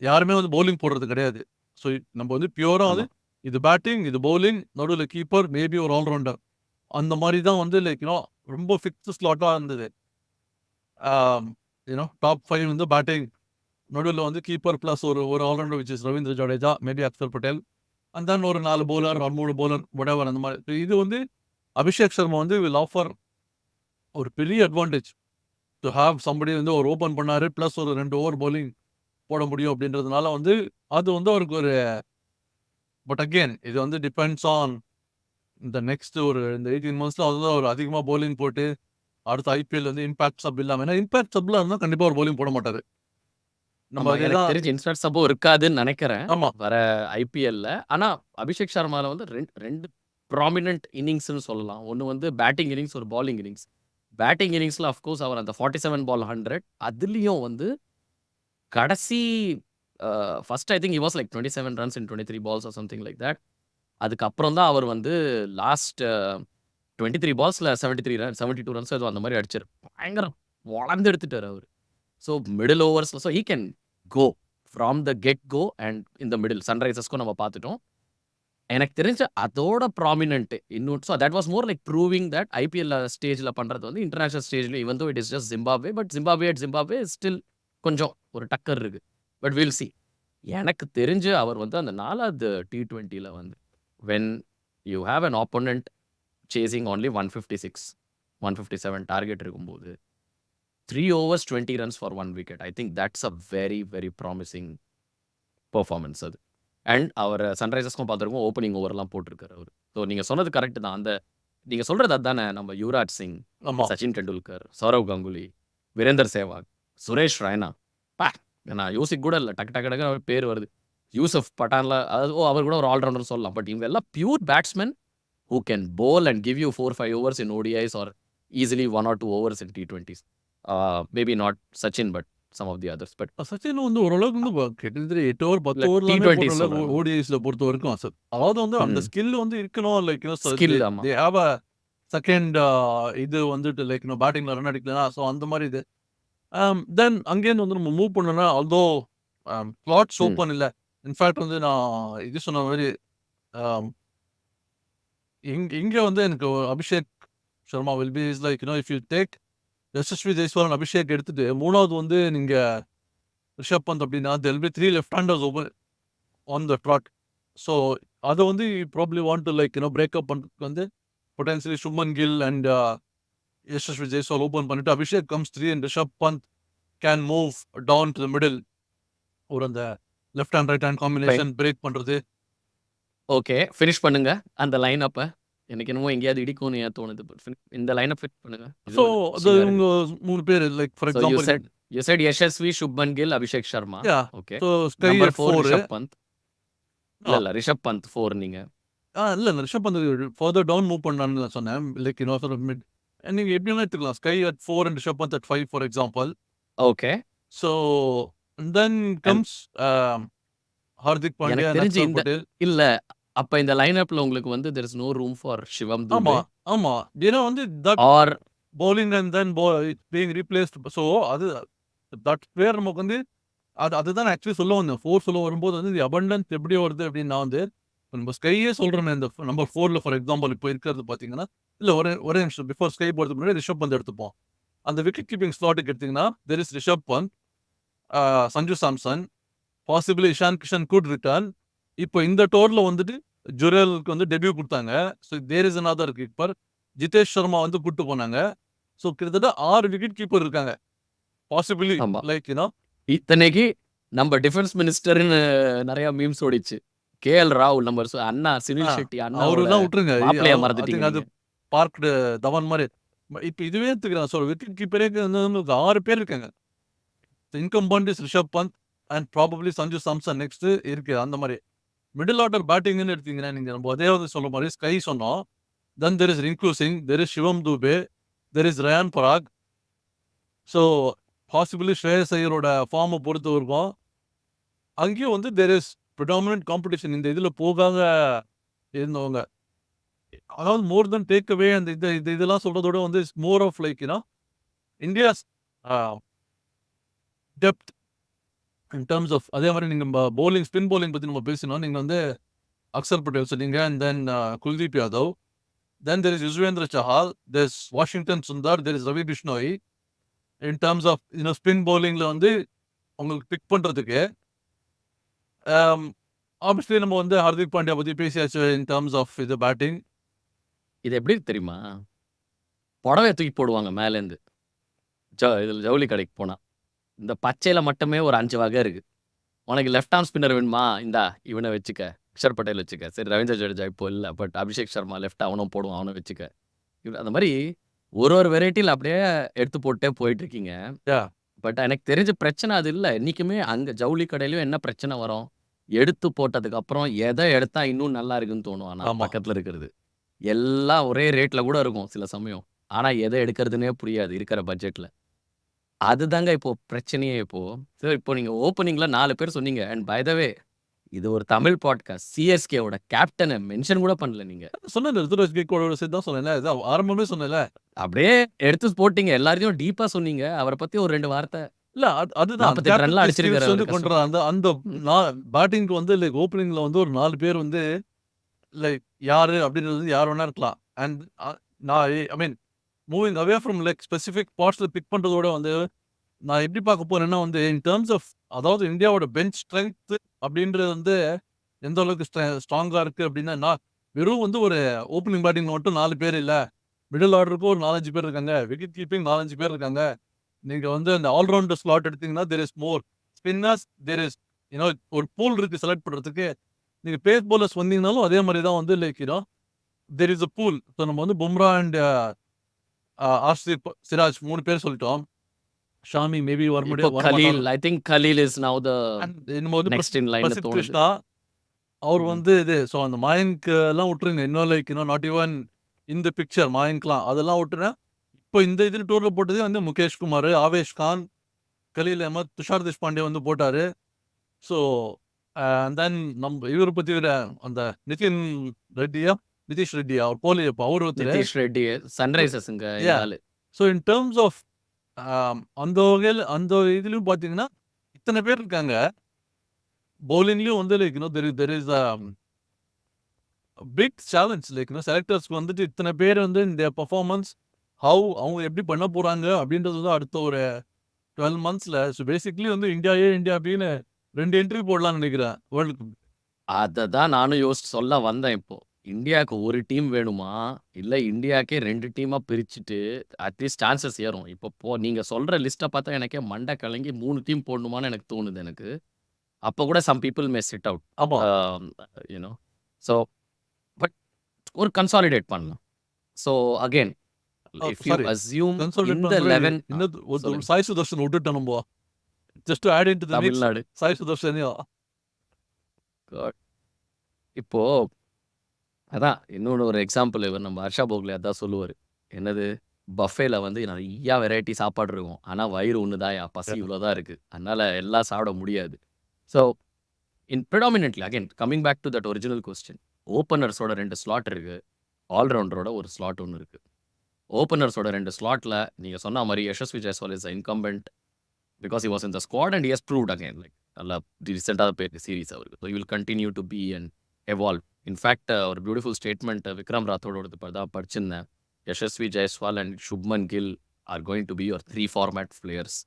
யாருமே வந்து பவுலிங் போடுறது கிடையாது. ஸோ நம்ம வந்து பியூரா வந்து ஆமா. இது பேட்டிங், இது பவுலிங், நடுவில் கீப்பர், மேபி ஒரு ஆல்ரவுண்டர், அந்த மாதிரி தான் வந்து லைக் ரொம்ப ஃபிக்ஸ்டு ஸ்லாட்டாக இருந்தது. டாப் 5 வந்து பேட்டிங், நடுவில் வந்து கீப்பர் ப்ளஸ் ஒரு ஒரு allrounder which is Ravindra Jadeja, maybe Axar Patel, and then ஒரு 4 பவுலர் ஒரு 3 பவுலர் whatever அந்த மாதிரி. இது வந்து அபிஷேக் சர்மா வந்து வில் ஆஃபர் ஒரு பெரிய அட்வான்டேஜ் டு ஹாவ் சம்படி வந்து ஒரு ஓப்பன் பண்ணாரு ப்ளஸ் ஒரு 2 ஓவர் பவுலிங் போட முடியும் அப்படின்றதுனால வந்து அது வந்து அவருக்கு ஒரு. பட் அகெயின் இது வந்து டிபெண்ட்ஸ் ஆன் இந்த நெக்ஸ்ட் ஒரு இந்த 18 மந்த்ஸ்ல அதுதான் ஒரு அதிகமாக பவுலிங் போட்டு அடுத்த ஐபிஎல் வந்து இம்பாக்ட் சப் இல்லாமல், ஏன்னா இம்பாக்ட் சப்ல இருந்தால் கண்டிப்பாக ஒரு பவுலிங் போட மாட்டாரு. நம்ம ஆமா. எனக்கு அதேதான். தெரிஞ்சு இன்ஸ்டாட் சப்போ இருக்காதுன்னு நெனைக்கிறேன், ஆமா. வர ஐபிஎல்ல. ஆனா அபிஷேக் சர்மால வந்து 2 ப்ராமினன்ட் இன்னிங்ஸ்ன்னு சொல்லலாம். ஒண்ணு வந்து பேட்டிங் இன்னிங்ஸ், ஒரு பவுலிங் இன்னிங்ஸ். பேட்டிங் இன்னிங்ஸ்ல ஆஃப்கோர்ஸ் அவர் அந்த 47 பால் 100 அதுலயும் வந்து கடைசி first I think he was like 27 runs in 23 balls or something like that. அதுக்கப்புறம் தான் அவர் வந்து லாஸ்ட் 23 பால்ஸ்ல 72 ரன்ஸ் ஏதோ அந்த மாதிரி அடிச்சாரு. பயங்கரம் வளர்ந்து எடுத்துட்டாரு அவரு. ஸோ மிடில் ஓவர்ஸ்ல so he can go from the get go and இந்த மிடில் சன்ரைசர்ஸ்க்கும் நம்ம பார்த்துட்டோம். எனக்கு தெரிஞ்ச அதோட ப்ராமினன்ட் இன்னும் so that was more like proving that IPL ஸ்டேஜில் பண்ணுறது வந்து இன்டர்நேஷனல் ஸ்டேஜ்ல even though it is just Zimbabwe, but Zimbabwe still கொஞ்சம் ஒரு டக்கர் இருக்கு. But will see. எனக்கு தெரிஞ்சு அவர் வந்து அந்த 4வது T20ல வந்து when you have an opponent chasing only 156 157 target இருக்கும்போது 3 overs 20 runs for 1 wicket. I think that's a very, very promising performance அது. அண்ட் அவர் சன்ரைசர்ஸ்க்கும் பார்த்துருக்கோம், ஓப்பனிங் ஓவர்லாம் போட்டிருக்காரு அவர். ஸோ நீங்கள் சொன்னது கரெக்ட் தான். அந்த நீங்கள் சொல்கிறது அதுதானே, நம்ம யுவராஜ் சிங், ஆமா. சச்சின் டெண்டுல்கர், சௌரவ் கங்குலி, வீரேந்தர் சேவாக், சுரேஷ் ரெய்னா, நான் யோசிக்க கூட இல்லை, டக்கு டக்கு டக்கு பேர் வருது. யூசப் பட்டான்ல அவர் கூட ஒரு ஆல்ரவுண்டர் சொல்லலாம். பட் இவங்க எல்லாம் pure batsmen who can bowl and give you 4-5 overs in ODIs or easily 1 or 2 overs in T20s. Maybe not Sachin, but some of the others. But Sachin வந்து ஓரளவுக்கு வந்து கிட்டத்தட்ட 8 ஓவர் 10 இல்ல ஓவர் T20s சொல்றேன். ஓடிஐஸ்ல பொறுத்த வரைக்கும் அதாவது வந்து அந்த ஸ்கில் வந்து இருக்கணும். லைக் Skill, ஆமா. தே ஹேவ் அ செகண்ட் இது வந்துட்டு லைக் பேட்டிங்ல ரன் அடிக்கலாம். ஸோ அந்த மாதிரி இது. தென் அங்கேருந்து வந்து நம்ம மூவ் பண்ணோம்னா ஆல்தோ ஸ்லாட்ஸ் ஓப்பன் இல்லை. இன்ஃபேக்ட் வந்து நான் இது சொன்ன மாதிரி இங்க வந்து எனக்கு Abhishek Sharma will be is like if you take Yashasvi Jaiswal Abhishek எடுத்துட்டு 3வது வந்து நீங்க ரிஷப் பந்த் அப்படின்னா there'll be 3 left handers open on the trot. So அதை வந்து probably want to like break up பண்ணுறதுக்கு வந்து பொட்டன்சியலி சுப்மன் கில் அண்ட் யசஸ்வி ஜெய்ஸ்வால் ஓப்பன் பண்ணிட்டு Abhishek comes 3 and Rishabh Pant can move down to the middle. ஒரு அந்த left hand right hand combination break பண்றது. ஓகே, ஃபினிஷ் பண்ணுங்க அந்த லைன் அப்ப. எனக்கு என்னமோ எங்கேயாவது இடிக்கும்னு ஏன் தோணுது. இந்த லைனை ஃபிட் பண்ணுங்க. ஸோ அது இவங்க 3 பேர் like for example You said Yashasvi, Shubman Gill, Abhishek Sharma. Okay. So SKY number at 4 4. Rishabh Pant. இல்ல ரிஷப் பந்த் 4 நீங்க. இல்ல Rishabh Pant further down move பண்ணான்னு நான் சொன்னேன். லைக் மிட் நீங்க எப்படி வேணா எடுத்துக்கலாம். SKY at 4 and Rishabh Pant at 5 for example. Okay. So then and comes Hardik Pandya எனக்கு அண்ட் தெரிஞ்சு அக்ஷர் இந்த பட்டேல். இல்ல அப்ப இந்த லைன் அப்ல உங்களுக்கு வந்து there is no room for Shivam ஆமா, துபே ஆமா. ஏன்னா வந்து that are bowling and then being replaced. So அது தட் பிளேயர் நமக்கு வந்து அதுதான் ஆக்சுவலி சொல்ல வந்தேன். 4 சொல்ல வரும்போது வந்து தி அபண்டன்ஸ் எப்படி வருது அப்படின்னா வந்து நம்ம ஸ்கையே சொல்றோமே இந்த நம்பர் 4ல ஃபார் எக்ஸாம்பிள் இப்போ இருக்கிறது பார்த்தீங்கன்னா, இல்ல ஒரே நிமிஷம் பிஃபோர் ஸ்கை போறதுக்கு முன்னாடி ரிஷப் பந்த் எடுத்துப்போம். அந்த விக்கெட் கீப்பிங் ஸ்லாட்டுக்கு எடுத்தீங்கன்னா there is Rishabh Pant, Sanju Samson, possibly Ishan Kishan good return. இப்போ இந்த டோர்ல வந்துட்டு ஜுரேலுக்கு வந்து டெபியூ கொடுத்தாங்க. So there is another keeper. Jitesh Sharma வந்து கூட்டு போனாங்க. ஸோ கிட்டத்தட்ட 6 விக்கெட் கீப்பர் இருக்காங்க. பாசிபிளி ஆமா. லைக் இத்தனைக்கு நம்ம டிஃபென்ஸ் மினிஸ்டர்னு நிறைய மீம்ஸ் ஓடிச்சு. கேஎல் ராகுல் நம்ம அண்ணா சுனில் ஷெட்டி அண்ணாவோட அவருலாம் விட்டுருங்க. மாப்பிள்ளையா ஐ மறந்துட்டீங்க திங்க் அது நீங்க. பார்க்டு தவான் மாதிரி. இப்போ இதுவே எடுத்துக்கிறேன். ஸோ விக்கெட் கீப்பரே வந்து 6 பேர் இருக்காங்க. Incumbent is Rishabh Pant and probably Sanju Samson next இருக்கு. அந்த மாதிரி மிடில் ஆர்டர் பேட்டிங்னு எடுத்தீங்கன்னா நீங்க நம்ம அதே சொல்ற மாதிரி ஸ்கை சொன்னோம். Then there is Rinku Singh, there is Shivam Dube, there is Riyan Parag. So possibly Shreyas ஐயரோட ஃபார்மை பொறுத்த வரைக்கும் அங்கேயும் வந்து தெர் இஸ் ப்ரிடாமினன்ட் காம்படிஷன். இந்த இதில் போகாத இருந்தவங்க அதாவது மோர் தென் டேக் அவே அந்த இதெல்லாம் சொல்றதோட வந்து more of like India's depth in terms of. அதே மாதிரி நீங்க பவுலிங் ஸ்பின் பவுலிங் பத்தி நம்ம பேசினோம். நீங்க வந்து அக்ஷர் பட்டேல் சொன்னீங்க and then Kuldeep Yadav. Then there is Yuzvendra Chahal, there is Washington Sundar, there is Ravi Bishnoi. In terms of spin பவுலிங்ல வந்து உங்களுக்கு பிக் பண்றதுக்கு ஆப்வியஸ்லி நம்ம வந்து ஹார்திக் பாண்டியா பத்தி பேசியாச்சு. இன் டர்ம்ஸ் ஆஃப் இது பேட்டிங் இது எப்படி தெரியுமா? புடவைய தூக்கி போடுவாங்க மேலேருந்து. இதில் ஜவுளி கடைக்கு போனா. இந்த பச்சையில மட்டுமே ஒரு 5 வகை இருக்கு. உனக்கு லெஃப்ட் ஆர்ம் ஸ்பின்னர் வேணுமா? இந்தா இவனை வச்சுக்க. அக்ஷர் பட்டேல் வச்சுக்க. சரி ரவீந்திர ஜடேஜா இப்போ இல்ல. பட் அபிஷேக் சர்மா லெஃப்ட் அவனும் போடுவான். அவனை வச்சுக்க. அந்த மாதிரி ஒரு வெரைட்டில அப்படியே எடுத்து போட்டே போயிட்டு இருக்கீங்க. பட் எனக்கு தெரிஞ்ச பிரச்சனை அது இல்ல. இன்னைக்குமே அங்க ஜவுளி கடையிலயும் என்ன பிரச்சனை வரும்? எடுத்து போட்டதுக்கு அப்புறம் எதை எடுத்தா இன்னும் நல்லா இருக்குன்னு தோணும். ஆனா ஆமா. பக்கத்துல இருக்கிறது. எல்லாம் ஒரே ரேட்ல கூட இருக்கும் சில சமயம். ஆனா எதை எடுக்கிறதுனே புரியாது இருக்கிற பட்ஜெட்ல. அதுதாங்க இப்போ பிரச்சனையே இப்போ. இப்போ நீங்க ஓப்பனிங்ல 4 பேர் சொன்னீங்க. அண்ட் பை த வே இது ஒரு தமிழ் பாட்காஸ்ட். சிஎஸ்கேவோட கேப்டன மென்ஷன் கூட பண்ணல நீங்க. சொன்னேன் ருத்துராஜ் கேக்வாடோட சேர்த்து தான் சொன்னேன்ல. இதான் ஆரம்பமே சொன்னேன்ல. அப்படியே எடுத்து போட்டீங்க. எல்லாரையும் டீப்பா சொன்னீங்க. அவர பத்தி ஒரு 2 வார்த்தை. இல்ல அதுதான் 48 ரன்ல அடிச்சிருக்காரு வந்து அவரு. கொண்டு அந்த அந்த பேட்டிங்க்கு வந்து லைக் ஓப்பனிங்ல வந்து ஒரு 4 பேர் வந்து லைக் யாரு அப்படின்றது வந்து யார் வேணா இருக்கலாம். அண்ட் நான் I mean moving away from like specific பார்ட்ஸ்ல பிக் பண்றதோட வந்து நான் எப்படி பார்க்க போறேன்னா வந்து இன் டர்ம்ஸ் ஆஃப் அதாவது இந்தியாவோட பெஞ்ச் ஸ்ட்ரென்த் அப்படின்றது வந்து எந்த அளவுக்கு ஸ்ட்ராங்கா இருக்கு அப்படின்னா வெறும் வந்து ஒரு ஓப்பனிங் பேட்டிங் மட்டும் 4 பேர் இல்ல. மிடில் ஆர்டருக்கு ஒரு 4-5 பேர் இருக்காங்க. விக்கெட் கீப்பிங் 4-5 பேர் இருக்காங்க. நீங்க வந்து அந்த ஆல்ரவுண்டர் ஸ்லாட் எடுத்தீங்கன்னா there is more spinners, there is ஒரு பூல் இருக்கு செலக்ட் பண்றதுக்கு. நீங்க பேஸ் பவுலர்ஸ் வந்தீங்கனாலும் அதே மாதிரி தான் வந்து like there is a pool. So நம்ம வந்து பும்ரா அண்ட் ஆர்ஷிப் சிராஜ் 3 பேர் சொல்லிட்டோம். ஷாமி மேபி வர இப்போ முடியும் Khaleel I think Khaleel is now the நம்ம வந்து நெக்ஸ்ட் இன் லைன் பிரசித் தோணுது. கிருஷ்ணா அவர் வந்து இது. ஸோ அந்த மாயங்க் எல்லாம் விட்டுருங்க. இன்னும் லைக் நாட் ஈவன் இந்த பிக்சர் மாயங்க்லாம் அதெல்லாம் விட்டுறேன். இப்போ இந்த இதில் டூர்ல போட்டதே வந்து முகேஷ் குமார், ஆவேஷ் கான், கலீல் அஹமத், துஷார் தேஷ்பாண்டே வந்து போட்டாரு. ஸோ தென் நம்ம இவரை பத்தி அந்த நிதிஷ் ரெட்டியா அவர் போலி அவர் ஒருத்தர். நிதிஷ் ரெட்டி சன்ரைசர்ஸ்ங்க ஆளு. ஸோ இன் டர்ம்ஸ் ஆஃப் அந்த வகையில் அந்த இதுலயும் பாத்தீங்கன்னா இத்தனை பேர் இருக்காங்க. பவுலிங்லயும் வந்து like there is big challenge like செலக்டர்ஸ்க்கு வந்துட்டு இத்தனை பேர் வந்து இந்த பெர்ஃபார்மன்ஸ் அவங்க எப்படி பண்ண போறாங்க அப்படின்றது வந்து அடுத்த ஒரு 12 monthsல. ஸோ பேசிக்லி வந்து இந்தியா அப்படின்னு 2 என்ட்ரி போடலாம்னு நினைக்கிறேன் வேர்ல்டு கப். அததான் நானும் யோசிச்சு சொல்ல வந்தேன் இப்போ. இந்தியாவுக்கு ஒரு டீம் வேணுமா? இல்ல இந்தியாக்கே 2 டீமா பிரிச்சுட்டு அட்லீஸ்ட் சான்சஸ் ஏறும். இப்போ நீங்க சொல்ற லிஸ்ட்ட பார்த்தா எனக்கே மண்டை கலங்கி 3 டீம் போடணுமான்னு எனக்கு தோணுது எனக்கு. அப்போ கூட some people may sit out. ஆமா. You know. ஸோ பட் ஒரு கன்சாலிடேட் பண்ணலாம். So again if you assume இந்த 11 இன்னும் சாய் சுதர்ஷன் விட்டுட்டோம் நம்ம. Just to add into the mix Tamil Nadu Sai சுதர்ஷனையும். God. இப்போ அதான் இன்னொன்னு ஒரு எக்ஸாம்பிள் இவர் நம்ம ஹர்ஷா போக்லே அதான் சொல்லுவாரு. என்னது பஃபேல வந்து நெறையா வெரைட்டி சாப்பாடு இருக்கும். ஆனா வயிறு ஒண்ணுதான்யா, பசி இவ்வளோதான் இருக்கு. அதனால எல்லாம் சாப்பிட முடியாது. So in predominantly again coming back to that original question. ஓப்பனர்ஸோட 2 ஸ்லாட் இருக்கு. ஆல்ரவுண்டரோட ஒரு ஸ்லாட் ஒண்ணு இருக்கு. ஓப்பனர்ஸோட 2 ஸ்லாட்ல நீங்க சொன்ன மாரி Yashasvi Jaiswal is incumbent because he was in the squad and he has proved again like நல்லா ரீசென்ட்டா போயிருக்கு சீரிஸ் அவருக்கு. So he will continue to be and evolve. In fact ஒரு பியூட்டிஃபுல் ஸ்டேட்மெண்ட் விக்ரம் ராத்தோடோடது தான் படிச்சிருந்தேன். Yashasvi Jaiswal and Shubman Gill are going to be your 3 format players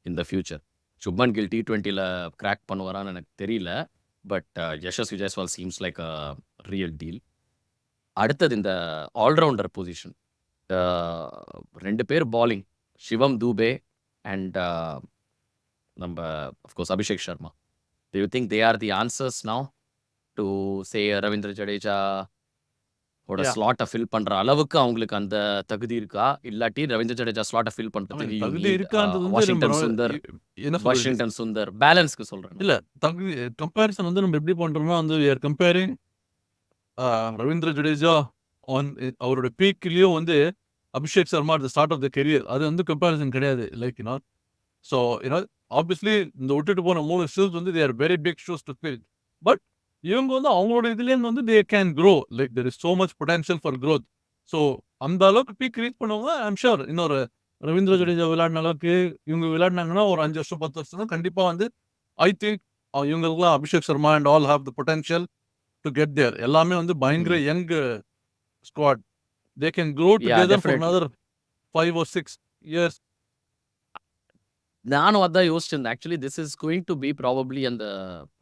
in the future. Shubman Gill T20ல crack பண்ணுவாரான்னு எனக்கு தெரியல. But Yashasvi Jaiswal seems like a real deal. அடுத்தது இந்த ஆல்ரவுண்டர் பொசிஷன். 2 பேர் பாலிங். சிவம் தூபே அண்ட் நம்ம of course Abhishek Sharma. Do you think they are the answers now to say Ravindra Jadeja ஓட Yeah. ஸ்லாட்ட fill பண்ற அளவுக்கு அவங்களுக்கு அந்த தகுதி இருக்கா? இல்லாட்டி ரவீந்திர ஜடேஜா ஸ்லாட்ட ஃபில் I mean, பண்றதுக்கு யூ தகுதி நீட் இருக்கான்றது வந்து வாஷிங்டன் நம்ம சுந்தர் என்ன சொல்றது? வாஷிங்டன் சுந்தர் பேலன்ஸ்க்கு சொல்றேன் நான். இல்ல தகுதி கம்பேரிசன் வந்து நம்ம எப்படி பண்றோம்னா வந்து we are comparing Ravindra Jadeja on அவரோட பீக்லயும் வந்து Abhishek Sharma at the start of the career. அது வந்து கம்பேரிசன் கிடையாது. Like you know so you know obviously இந்த விட்டுட்டு போன 3 ஷூஸ் வந்து they are very big shoes to fill. But இவங்க வந்து அவங்களோட இதுலேருந்து வந்து they can grow. Like there is so much potential for growth. So அந்த அளவுக்கு பீக் ரீச் பண்ணுவாங்க. ஐம் ஷூர் இன்னொரு ரவீந்திர ஜடேஜா விளையாடின அளவுக்கு இவங்க விளையாடினாங்கன்னா ஒரு 5 வருஷம் 10 வருஷம் தான் கண்டிப்பாக வந்து ஐ திங்க் இவங்களுக்குலாம் Abhishek Sharma and all have the potential to get there. எல்லாமே வந்து பயங்கர young squad. They can grow Yeah, together for definitely. another 5 or 6 years. நானும் அதான் யோசிச்சிருந்தேன். Actually this is going to be probably அந்த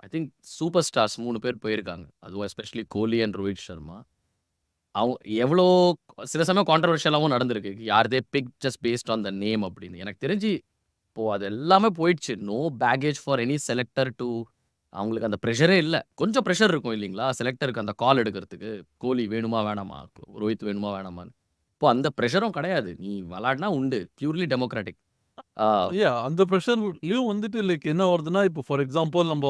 ஐ திங்க் சூப்பர் ஸ்டார்ஸ் 3 பேர் போயிருக்காங்க. அதுவும் எஸ்பெஷலி கோலி அண்ட் ரோஹித் சர்மா. அவங்க எவ்வளோ சில சமயம் கான்ட்ரோவர்ஷியலாவும் நடந்திருக்கு. யார் they pick just based on the name அப்படின்னு. எனக்கு தெரிஞ்சு இப்போ அது எல்லாமே போயிடுச்சு. No package for any selector to அவங்களுக்கு அந்த ப்ரெஷரே இல்ல. கொஞ்சம் ப்ரெஷர் இருக்கும் இல்லைங்களா? செலக்டருக்கு அந்த கால் எடுக்கிறதுக்கு. கோலி வேணுமா வேணாமா? ரோஹித் வேணுமா வேணாமான்னு. இப்போ அந்த ப்ரெஷரும் கிடையாது. நீ விளையாடினா உண்டு. Purely democratic. ஆ அந்த ப்ரெஷர்லயும் வந்துட்டு லைக் என்ன வருதுன்னா, இப்போ ஃபார் எக்ஸாம்பிள் நம்ம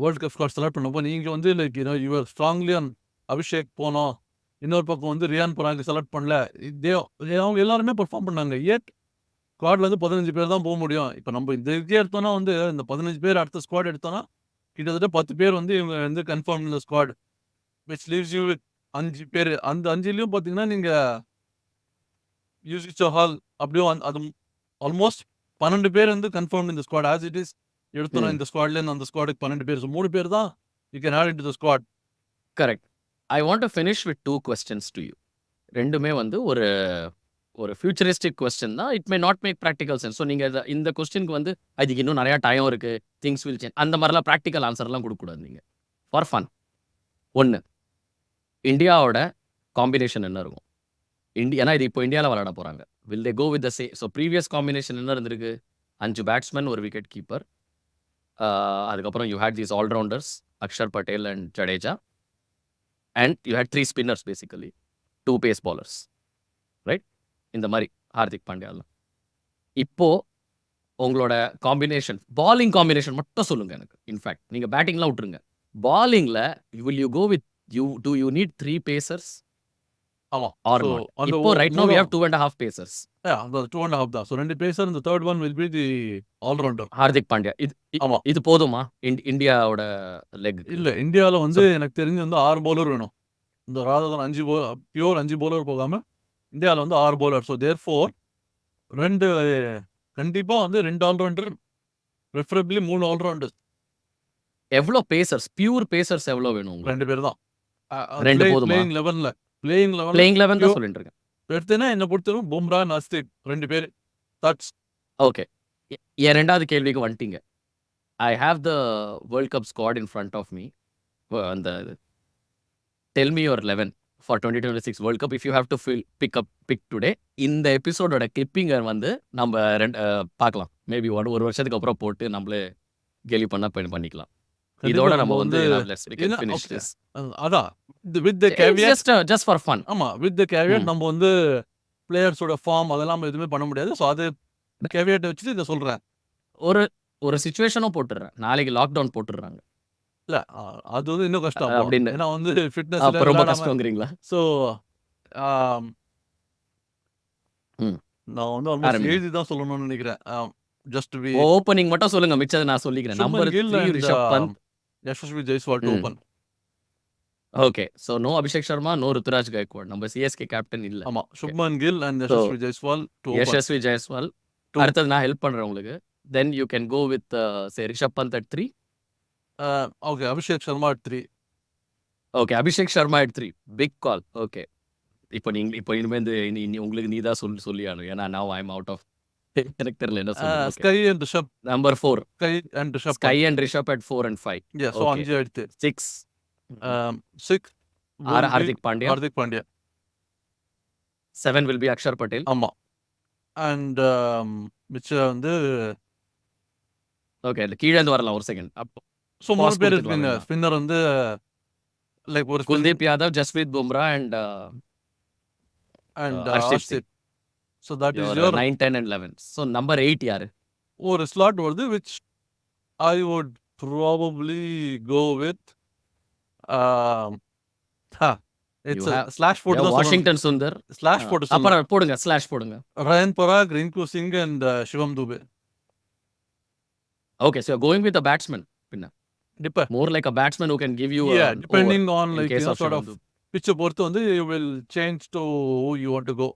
வேர்ல்ட் கப் ஸ்குவாட் செலக்ட் பண்ணப்போ நீங்க வந்து like you are strongly on Abhishek போனோம். இன்னொரு பக்கம் வந்து ரியான் பராக் செலக்ட் பண்ணல. அவங்க எல்லாருமே பெர்ஃபார்ம் பண்ணாங்க. ஏட் ஸ்குவாட்ல இருந்து 15 பேர் தான் போக முடியும். இப்போ நம்ம இந்த இதே எடுத்தோம்னா வந்து இந்த 15 பேர் அடுத்த ஸ்குவாட் எடுத்தோம்னா கிட்டத்தட்ட 10 பேர் வந்து இவங்க வந்து கன்ஃபார்ம் இந்த squad which leaves you with 5 பேர். அந்த 5லயும் பார்த்தீங்கன்னா நீங்க யூசுப் சஹால் அப்படியும் அது ஆல்மோஸ்ட் 12 பேர் வந்து கன்ஃபார்ம் இந்த ஸ்குவாட் ஆஸ் இட் இஸ். எடுத்தோம் ம். இந்த ஸ்குவாட்ல இருந்து அந்த ஸ்குவாடுக்கு 12 பேர். ஸோ 3 பேர் தான் you can add into the squad. Correct. I want to finish with 2 questions to you. 2மே வந்து ஒரு ஒரு ஃபியூச்சரிஸ்டிக் கொஸ்டின் தான். It may not make practical sense. So நீங்க இந்த கொஸ்டினுக்கு வந்து அதுக்கு இன்னும் நிறையா டைம் இருக்கு. Things will change. அந்த மாதிரிலாம் பிராக்டிகல் ஆன்சர்லாம் கொடுக்கக்கூடாது நீங்க. For fun. 1 இந்தியாவோட காம்பினேஷன் என்ன இருக்கும்? ஏன்னா இது இப்போ இந்தியாவில் விளையாட போறாங்க. Will they go with the so previous combination என்ன இருந்திருக்கு? 5 பேட்ஸ்மேன், ஒரு விக்கெட் கீப்பர். அதுக்கப்புறம் you had these allrounders Axar Patel and Jadeja. And you had 3 spinners basically. 2 pace bowlers. Right? இந்த மாதிரி ஹார்திக் பாண்டியாலாம். இப்போ உங்களோட காம்பினேஷன் பாலிங் காம்பினேஷன் மட்டும் சொல்லுங்க எனக்கு. இன்ஃபேக்ட் நீங்க பேட்டிங்லாம் விட்டுருங்க. பாலிங்ல will you go with two you need 3 pacers ஆமா. Or so not? அந்த இப்போ right now we have 2.5 pacers. அந்த 2.5 தான். ஸோ 2 பேசர் இந்த third one will be the allrounder. Hardik Pandya. ஆமா. இது போதுமா இந்தியாவோட லெக்? இல்ல இந்தியாவில் வந்து எனக்கு தெரிஞ்சு வந்து 6 பவுலர் வேணும். இந்த ராதகன் 5 பியூர் 5 பவுலர் போகாம இந்தியாவில் வந்து 6 பவுலர். ஸோ தேர் ஃபோர் 2 கண்டிப்பாக வந்து 2 ஆல்ரவுண்டர், ப்ரிஃபரபிளி 3 ஆல்ரவுண்டர். எவ்வளோ பேசர்ஸ் பியூர் பேசர்ஸ் எவ்வளோ வேணும் உங்களுக்கு? 2 பேர் தான். 2 போதுமா? பிளேயிங் லெவனில் பிளேயிங் 11 தான் சொல்லிட்டு இருக்கேன். எடுத்தேன்னா என்னை பொறுத்தவரை பும்ரா, நஸ்தீப் 2 பேர். That's okay. என் 2வது கேள்விக்கு வந்துட்டீங்க. I have the world cup squad in front of me. அந்த tell me your 11 for 2026 world cup if you have to pick today. இந்த எபிசோடோட கிளிப்பிங்கை வந்து நம்ம பார்க்கலாம். மேபி ஒரு வருஷத்துக்கு அப்புறம் போட்டு நம்மளே கேலி பண்ணிக்கலாம். இதோட நம்ம வந்து finish this. அதான் with the caveat. Just for fun. ஆமா, வித் த கேவியட் நம்ம வந்து பிளேயர்ஸோட ஃபார்ம் அதெல்லாம் எதுவுமே பண்ண முடியாது. ஸோ அது கேவியட் வச்சுட்டு இதை சொல்றேன். ஒரு சிச்சுவேஷனும் போட்டுடுறேன். நாளைக்கு லாக்டவுன் போட்டுடுறாங்க. இல்ல அது வந்து இன்னும் கஷ்டம் அப்போ. அப்படின்னு. ஏன்னா வந்து ஃபிட்னஸ்ல அப்ப ரொம்ப விளையாடாம கஷ்டங்கிறீங்களா? ஸோ ஆம், ம். நான் வந்து ஆல்மோஸ்ட் ஆரம்பிங்க. எழுதி தான் சொல்லணும்னு நினைக்கிறேன். ஜஸ்ட் பி ஓப்பனிங் மட்டும் சொல்லுங்க. மிச்சத நான் சொல்லிக்கிறேன். Shubman number Gill 3 and Rishabh Pant. Yashasvi Jaiswal to hmm. Open. Okay. So no Abhishek Sharma, no Ruturaj Gaikwad. நம்ம சிஎஸ்கே கேப்டன் இல்ல. ஆமா. Okay. Shubman Gill and so Yashasvi Jaiswal to open. Yashasvi Jaiswal. To அடுத்தது நான் ஹெல்ப் பண்றேன் உங்களுக்கு. Then you can go with say Rishabh Pant at 3. Okay. Abhishek Sharma at 3. Okay. Abhishek Sharma at 3. Big call. Okay. இப்போ இனிமே உங்களுக்கு நீ தான் சொல்லி ஆகணும். ஏன்னா now I am out of எனக்கு தெரியல என்ன சொல்றது. Okay. SKY and Rishabh. Number 4. SKY and Rishabh SKY Pant. And Rishabh at 4 and 5. So okay. 5 எடுத்து 6. 6 ஹார்திக் பாண்டியா. ஹார்திக் பாண்டியா. 7 will be Axar Patel. ஆமா. அண்ட் மிச்சம் வந்து ஓகே. கீழ இருந்து வரலாம் ஒரு செகண்ட். அப்போ ஸோ 3 பாஸ் பேர் கொடுத்துக்கலாம் ஸ்பின்னர். வேணா. ஸ்பின்னர் வந்து லைக் ஒரு Kuldeep Yadav, Jasprit Bumrah and and heirship Singh. Heirship. So that is your your 9, 10 and 11. So number 8 யாரு? ஒரு ஸ்லாட் வருது which I would probably go with it's You a have slash போட்டு தான் சொல்லணும். வாஷிங்டன் சுந்தர். ஸ்லாஷ் போட்டு சொல்லணும். அப்புறம் போடுங்க. ஸ்லாஷ் போடுங்க. Riyan Parag, Rinku Singh and Shivam Dube. Okay. So going with a batsman. டிப்ப more like a batsman who can give you yeah, an over depending on in like case of sort Shivam of Dube. பிச்சை பொறுத்து வந்து you will change to who you want to go.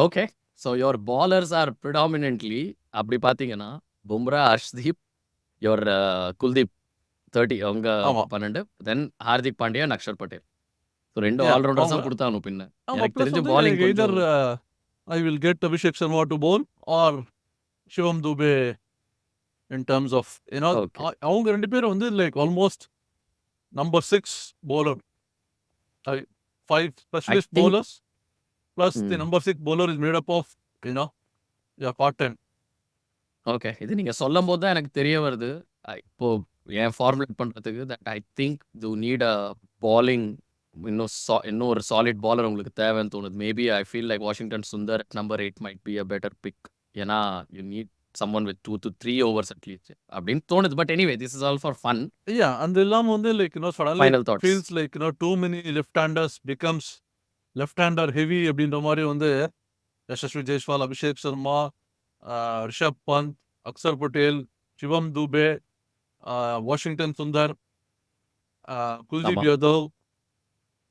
Okay. So your bowlers are predominantly அப்படி பார்த்தீங்கன்னா Bumrah, Harshdeep, your Kuldeep 30 அவங்க ஆமா. 12. Then Hardik Pandya and Axar Patel. So 2 Yeah, allrounders அவங்க தான் கொடுத்தாங்க பின்ன. ஆமா. எனக்கு ப்ளஸ் தெரிஞ்சு வந்து பாலிங் either கொஞ்சம் I will get Abhishek Sharma to bowl or Shivam Dube in terms of okay. அவங்க 2 பேரும் வந்து like almost number 6 bowler. 5 I specialist think bowlers plus the number 6 bowler is made up of your cotton. Okay. இது நீங்க சொல்லும்போது தான் எனக்கு தெரிய வருது. இப்போ ஏன் ஃபார்முலேட் பண்றதுக்கு that I think you need a bowling இன்னும் ஒரு சாலிட் பாலர் உங்களுக்கு தேவைன்னு தோணுது. Maybe I feel like Washington Sundar number 8 might be a better pick. ஏன்னா you need someone with 2 to 3 overs at least அப்படின்னு தோணுது. But anyway this is all for fun. Yeah, and இல்லாம வந்து like suddenly final thoughts. feels like too many left-handers becomes left-hander heavy அப்படின்ற மாதிரி வந்து யஷஸ்வி ஜெய்ஸ்வால், அபிஷேக் சர்மா, ரிஷப் பந்த், அக்சர் பட்டேல், சிவம் Dubey, Washington Sundar, Kuldeep ஆமா. Yadav.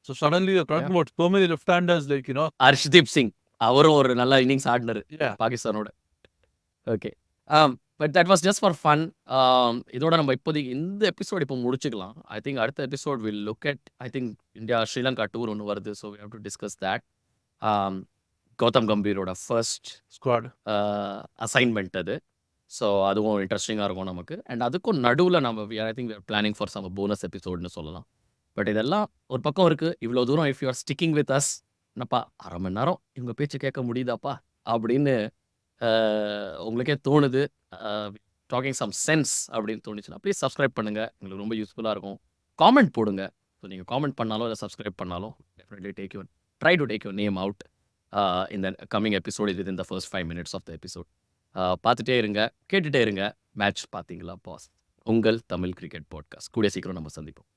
So suddenly you're talking about so many left-handers like Harshdeep Singh அவரும் ஒரு நல்ல innings ஆடினாரு yeah. பாகிஸ்தானோட. Okay. But that was just for fun. இதோட நம்ம இப்போதைக்கு இந்த எபிசோட் இப்போ முடிச்சுக்கலாம். ஐ திங்க் அடுத்த episode will look at I think India Sri Lanka tour ஒன்று வருது. So we have to discuss that. Gautam கம்பீரோட ஃபர்ஸ்ட் Squad. அசைன்மெண்ட் அது. ஸோ அதுவும் இன்ட்ரெஸ்டிங்காக இருக்கும் நமக்கு. அண்ட் அதுக்கும் நடுவில் நம்ம I think we are planning for some bonus எபிசோட்னு சொல்லலாம். பட் இதெல்லாம் ஒரு பக்கம் இருக்குது. இவ்வளோ தூரம் if you are sticking with us என்னப்பா 1/2 மணி நேரம் இவங்க பேச்சு கேட்க முடியுதாப்பா அப்படின்னு உங்களுக்கே தோணுது. டாக்கிங் சம் சென்ஸ் அப்படின்னு தோணுச்சுன்னா ப்ளீஸ் சப்ஸ்கிரைப் பண்ணுங்கள். உங்களுக்கு ரொம்ப யூஸ்ஃபுல்லாக இருக்கும். காமெண்ட் போடுங்க. ஸோ நீங்கள் காமெண்ட் பண்ணாலும் இல்லை சப்ஸ்கிரைப் பண்ணாலும் definitely try to take your name out இந்த கம்மிங் எபிசோட் இது இந்த first 5 minutes of the episode. பார்த்துட்டே இருங்க, கேட்டுகிட்டே இருங்க. மேட்ச் பார்த்தீங்களா பாஸ். உங்கள் தமிழ் கிரிக்கெட் பாட்காஸ்ட். கூடிய சீக்கிரம் நம்ம சந்திப்போம்.